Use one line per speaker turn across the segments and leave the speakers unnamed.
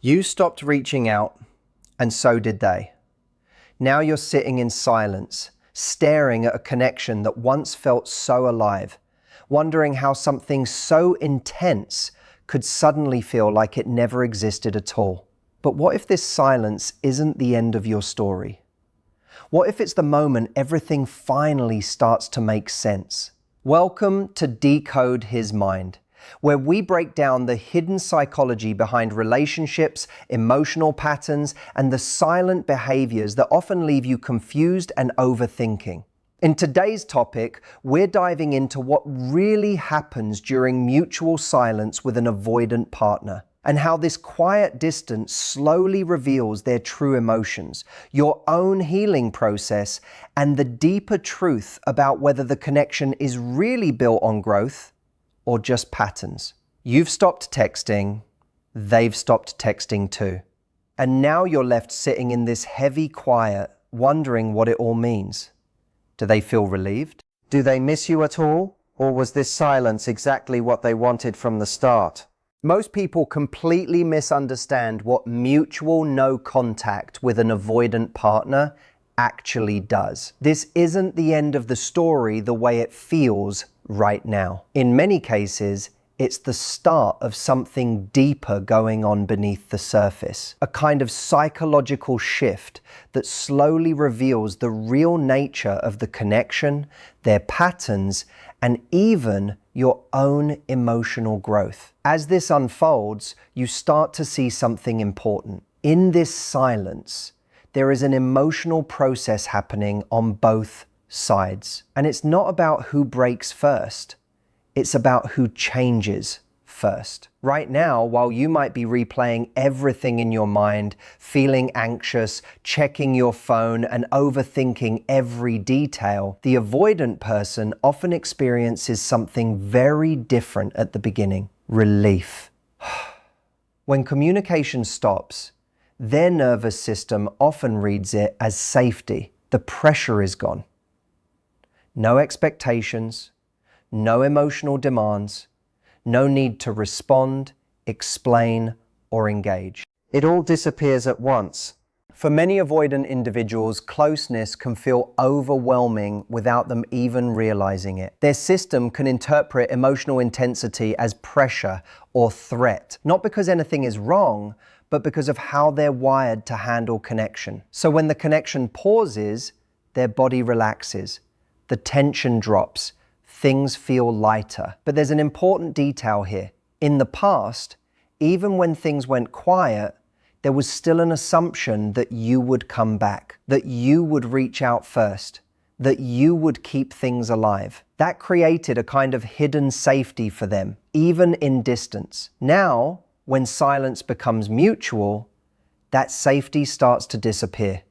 You stopped reaching out, and so did they. Now you're sitting in silence, staring at a connection that once felt so alive, wondering how something so intense could suddenly feel like it never existed at all. But what if this silence isn't the end of your story? What if it's the moment everything finally starts to make sense? Welcome to Decode His Mind, where we break down the hidden psychology behind relationships, emotional patterns, and the silent behaviors that often leave you confused and overthinking. In today's topic, we're diving into what really happens during mutual silence with an avoidant partner, and how this quiet distance slowly reveals their true emotions, your own healing process, and the deeper truth about whether the connection is really built on growth or just patterns. You've stopped texting, they've stopped texting too. And now you're left sitting in this heavy quiet, wondering what it all means. Do they feel relieved? Do they miss you at all? Or was this silence exactly what they wanted from the start? Most people completely misunderstand what mutual no contact with an avoidant partner actually does. This isn't the end of the story the way it feels right now. In many cases, it's the start of something deeper going on beneath the surface, a kind of psychological shift that slowly reveals the real nature of the connection, their patterns, and even your own emotional growth. As this unfolds, you start to see something important. In this silence, there is an emotional process happening on both sides. And it's not about who breaks first. It's about who changes first. Right now, while you might be replaying everything in your mind, feeling anxious, checking your phone, and overthinking every detail, the avoidant person often experiences something very different at the beginning: relief. When communication stops, their nervous system often reads it as safety. The pressure is gone. No expectations, no emotional demands, no need to respond, explain, or engage. It all disappears at once. For many avoidant individuals, closeness can feel overwhelming without them even realizing it. Their system can interpret emotional intensity as pressure or threat, not because anything is wrong, but because of how they're wired to handle connection. So when the connection pauses, their body relaxes, the tension drops, things feel lighter. But there's an important detail here. In the past, even when things went quiet, there was still an assumption that you would come back, that you would reach out first, that you would keep things alive. That created a kind of hidden safety for them, even in distance. Now, when silence becomes mutual, that safety starts to disappear.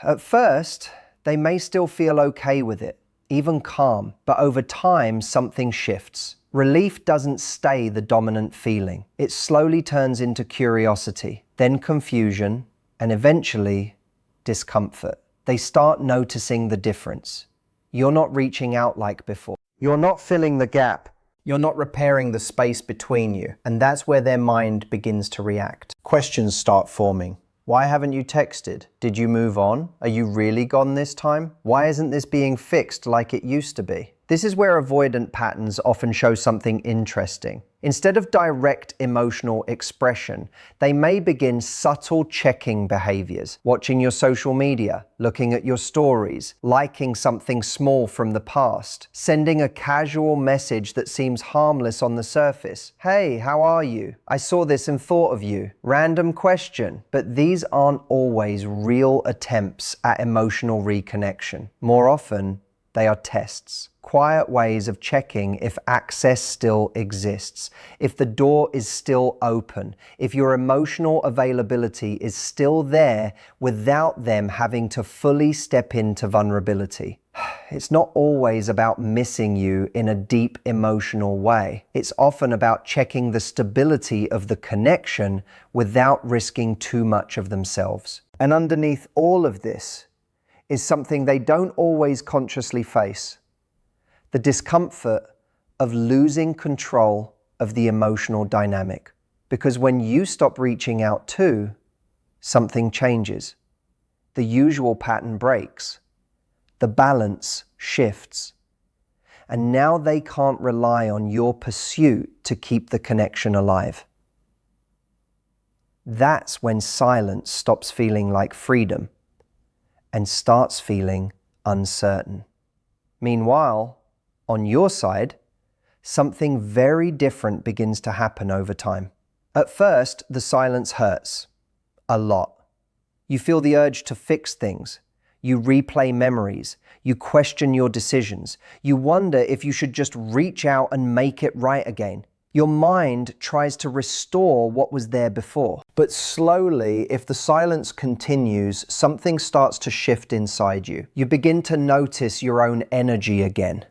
At first, they may still feel okay with it, even calm, but over time, something shifts. Relief doesn't stay the dominant feeling. It slowly turns into curiosity, then confusion, and eventually discomfort. They start noticing the difference. You're not reaching out like before. You're not filling the gap. You're not repairing the space between you. And that's where their mind begins to react. Questions start forming. Why haven't you texted? Did you move on? Are you really gone this time? Why isn't this being fixed like it used to be? This is where avoidant patterns often show something interesting. Instead of direct emotional expression, they may begin subtle checking behaviors, watching your social media, looking at your stories, liking something small from the past, sending a casual message that seems harmless on the surface. Hey, how are you? I saw this and thought of you. Random question. But these aren't always real attempts at emotional reconnection. More often, they are tests. Quiet ways of checking if access still exists, if the door is still open, if your emotional availability is still there without them having to fully step into vulnerability. It's not always about missing you in a deep emotional way. It's often about checking the stability of the connection without risking too much of themselves. And underneath all of this is something they don't always consciously face: the discomfort of losing control of the emotional dynamic. Because when you stop reaching out too, something changes. The usual pattern breaks. The balance shifts. And now they can't rely on your pursuit to keep the connection alive. That's when silence stops feeling like freedom and starts feeling uncertain. Meanwhile, on your side, something very different begins to happen over time. At first, the silence hurts a lot. You feel the urge to fix things. You replay memories. You question your decisions. You wonder if you should just reach out and make it right again. Your mind tries to restore what was there before. But slowly, if the silence continues, something starts to shift inside you. You begin to notice your own energy again.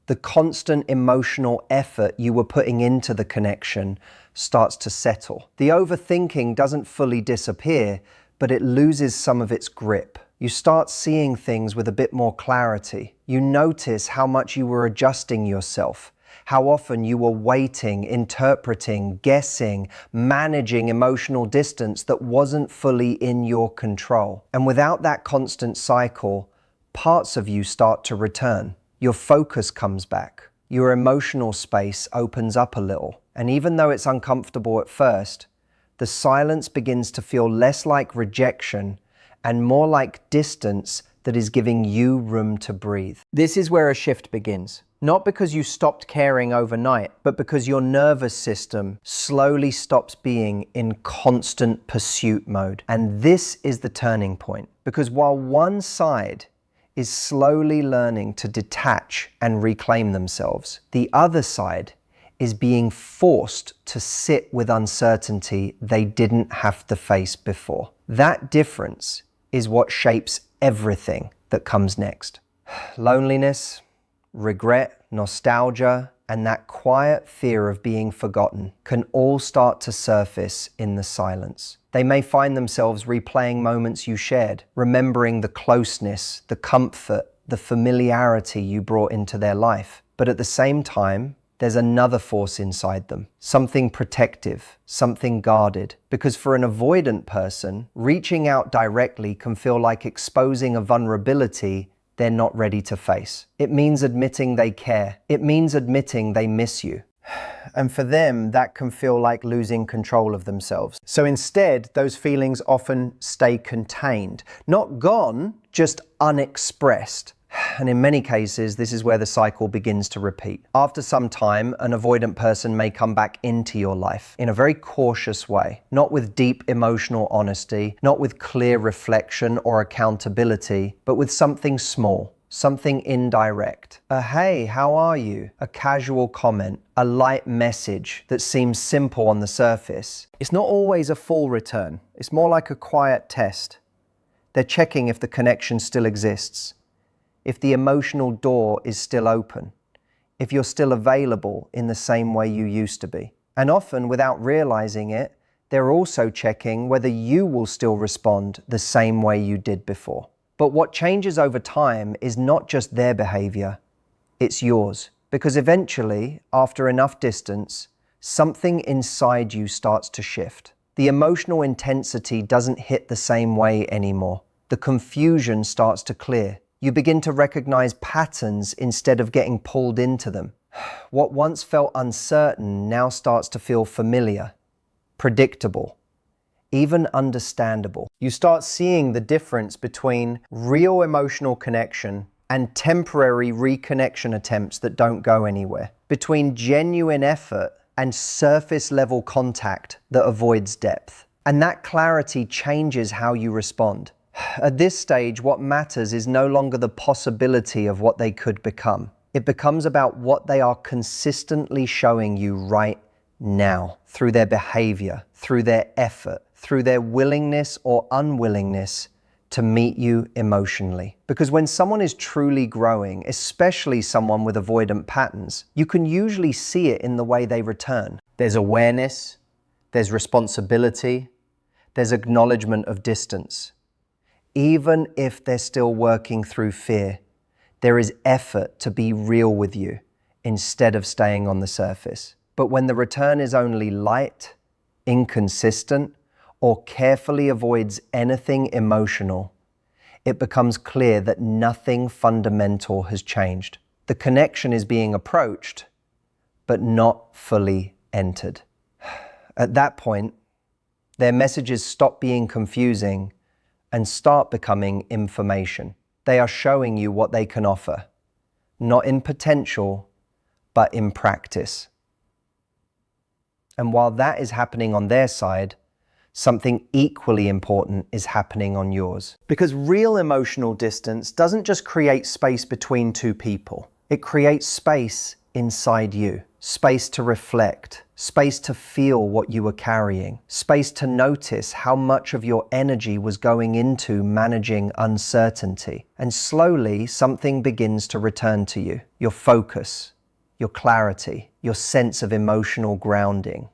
The constant emotional effort you were putting into the connection starts to settle. The overthinking doesn't fully disappear, but it loses some of its grip. You start seeing things with a bit more clarity. You notice how much you were adjusting yourself, how often you were waiting, interpreting, guessing, managing emotional distance that wasn't fully in your control. And without that constant cycle, parts of you start to return. Your focus comes back. Your emotional space opens up a little. And even though it's uncomfortable at first, the silence begins to feel less like rejection and more like distance that is giving you room to breathe. This is where a shift begins. Not because you stopped caring overnight, but because your nervous system slowly stops being in constant pursuit mode. And this is the turning point. Because while one side is slowly learning to detach and reclaim themselves, the other side is being forced to sit with uncertainty they didn't have to face before. That difference is what shapes everything that comes next. Loneliness, regret, nostalgia, and that quiet fear of being forgotten can all start to surface in the silence. They may find themselves replaying moments you shared, remembering the closeness, the comfort, the familiarity you brought into their life. But at the same time, there's another force inside them, something protective, something guarded. Because for an avoidant person, reaching out directly can feel like exposing a vulnerability they're not ready to face. It means admitting they care. It means admitting they miss you. And for them, that can feel like losing control of themselves. So instead, those feelings often stay contained. Not gone, just unexpressed. And in many cases, this is where the cycle begins to repeat. After some time, an avoidant person may come back into your life in a very cautious way, not with deep emotional honesty, not with clear reflection or accountability, but with something small, something indirect. A "hey, how are you?" A casual comment, a light message that seems simple on the surface. It's not always a full return. It's more like a quiet test. They're checking if the connection still exists, if the emotional door is still open, if you're still available in the same way you used to be. And often, without realizing it, they're also checking whether you will still respond the same way you did before. But what changes over time is not just their behavior, it's yours. Because eventually, after enough distance, something inside you starts to shift. The emotional intensity doesn't hit the same way anymore. The confusion starts to clear. You begin to recognize patterns instead of getting pulled into them. What once felt uncertain now starts to feel familiar, predictable, even understandable. You start seeing the difference between real emotional connection and temporary reconnection attempts that don't go anywhere, between genuine effort and surface level contact that avoids depth. And that clarity changes how you respond. At this stage, what matters is no longer the possibility of what they could become. It becomes about what they are consistently showing you right now, through their behavior, through their effort, through their willingness or unwillingness to meet you emotionally. Because when someone is truly growing, especially someone with avoidant patterns, you can usually see it in the way they return. There's awareness, there's responsibility, there's acknowledgement of distance. Even if they're still working through fear, there is effort to be real with you instead of staying on the surface. But when the return is only light, inconsistent, or carefully avoids anything emotional, it becomes clear that nothing fundamental has changed. The connection is being approached, but not fully entered. At that point, their messages stop being confusing and start becoming information. They are showing you what they can offer, not in potential, but in practice. And while that is happening on their side, something equally important is happening on yours. Because real emotional distance doesn't just create space between two people. It creates space inside you. Space to reflect, space to feel what you were carrying, space to notice how much of your energy was going into managing uncertainty. And slowly, something begins to return to you. Your focus, your clarity, your sense of emotional grounding.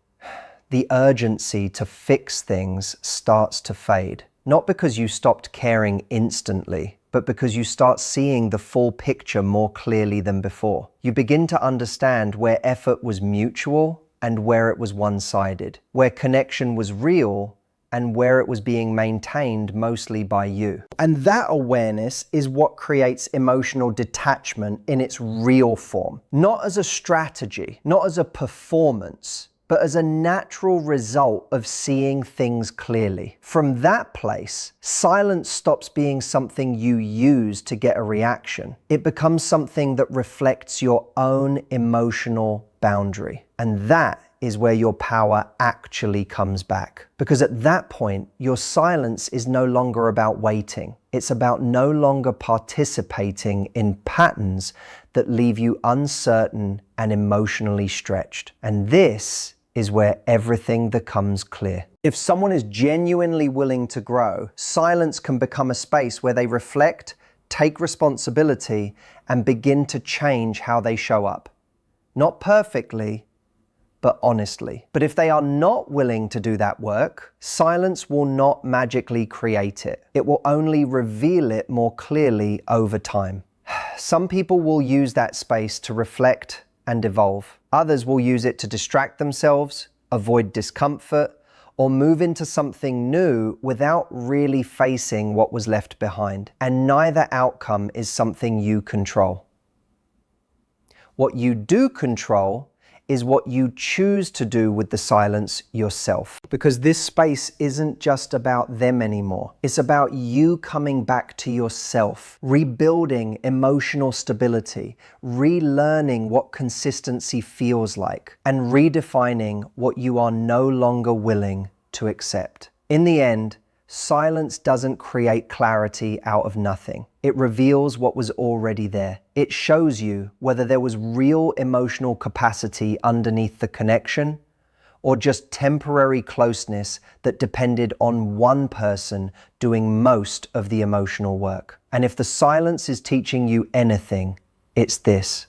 The urgency to fix things starts to fade. Not because you stopped caring instantly, but because you start seeing the full picture more clearly than before. You begin to understand where effort was mutual and where it was one-sided, where connection was real and where it was being maintained mostly by you. And that awareness is what creates emotional detachment in its real form. Not as a strategy, not as a performance, but as a natural result of seeing things clearly. From that place, silence stops being something you use to get a reaction. It becomes something that reflects your own emotional boundary. And that is where your power actually comes back. Because at that point, your silence is no longer about waiting. It's about no longer participating in patterns that leave you uncertain and emotionally stretched. And this is where everything becomes clear. If someone is genuinely willing to grow, silence can become a space where they reflect, take responsibility, and begin to change how they show up. Not perfectly, but honestly. But if they are not willing to do that work, silence will not magically create it. It will only reveal it more clearly over time. Some people will use that space to reflect and evolve. Others will use it to distract themselves, avoid discomfort, or move into something new without really facing what was left behind. And neither outcome is something you control. What you do control is what you choose to do with the silence yourself. Because this space isn't just about them anymore. It's about you coming back to yourself, rebuilding emotional stability, relearning what consistency feels like, and redefining what you are no longer willing to accept. In the end, silence doesn't create clarity out of nothing. It reveals what was already there. It shows you whether there was real emotional capacity underneath the connection or just temporary closeness that depended on one person doing most of the emotional work. And if the silence is teaching you anything, it's this.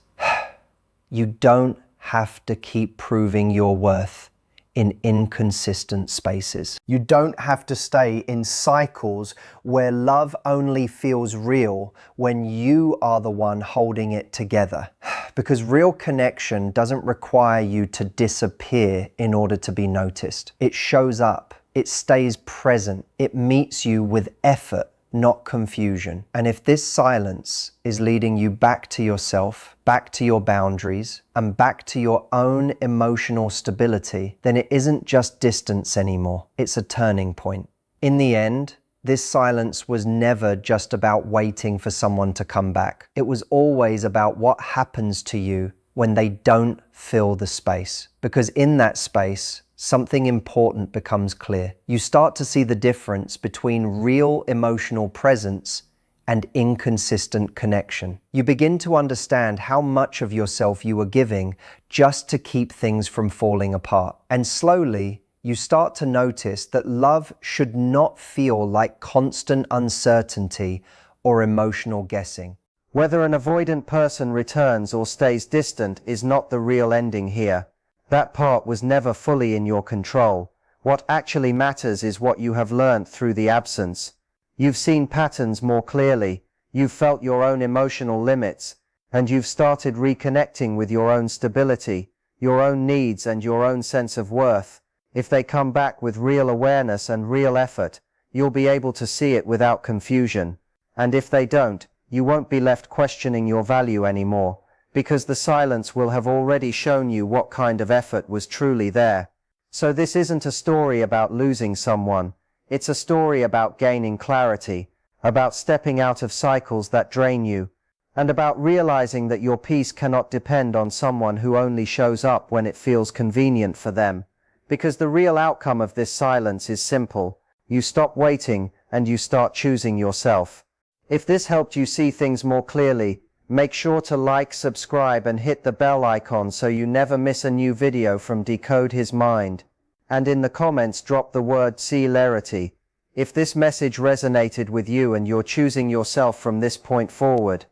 You don't have to keep proving your worth in inconsistent spaces. You don't have to stay in cycles where love only feels real when you are the one holding it together. Because real connection doesn't require you to disappear in order to be noticed. It shows up, it stays present, it meets you with effort, not confusion. And if this silence is leading you back to yourself, back to your boundaries, and back to your own emotional stability, then it isn't just distance anymore. It's a turning point. In the end, this silence was never just about waiting for someone to come back. It was always about what happens to you when they don't fill the space. Because in that space, something important becomes clear. You start to see the difference between real emotional presence and inconsistent connection. You begin to understand how much of yourself you were giving just to keep things from falling apart. And slowly, you start to notice that love should not feel like constant uncertainty or emotional guessing. Whether an avoidant person returns or stays distant is not the real ending here. That part was never fully in your control. What actually matters is what you have learned through the absence. You've seen patterns more clearly, you've felt your own emotional limits, and you've started reconnecting with your own stability, your own needs, and your own sense of worth. If they come back with real awareness and real effort, you'll be able to see it without confusion. And if they don't, you won't be left questioning your value anymore, because the silence will have already shown you what kind of effort was truly there. So this isn't a story about losing someone, it's a story about gaining clarity, about stepping out of cycles that drain you, and about realizing that your peace cannot depend on someone who only shows up when it feels convenient for them. Because the real outcome of this silence is simple: you stop waiting and you start choosing yourself. If this helped you see things more clearly, make sure to like, subscribe and hit the bell icon so you never miss a new video from Decode His Mind. And in the comments drop the word celerity if this message resonated with you and you're choosing yourself from this point forward.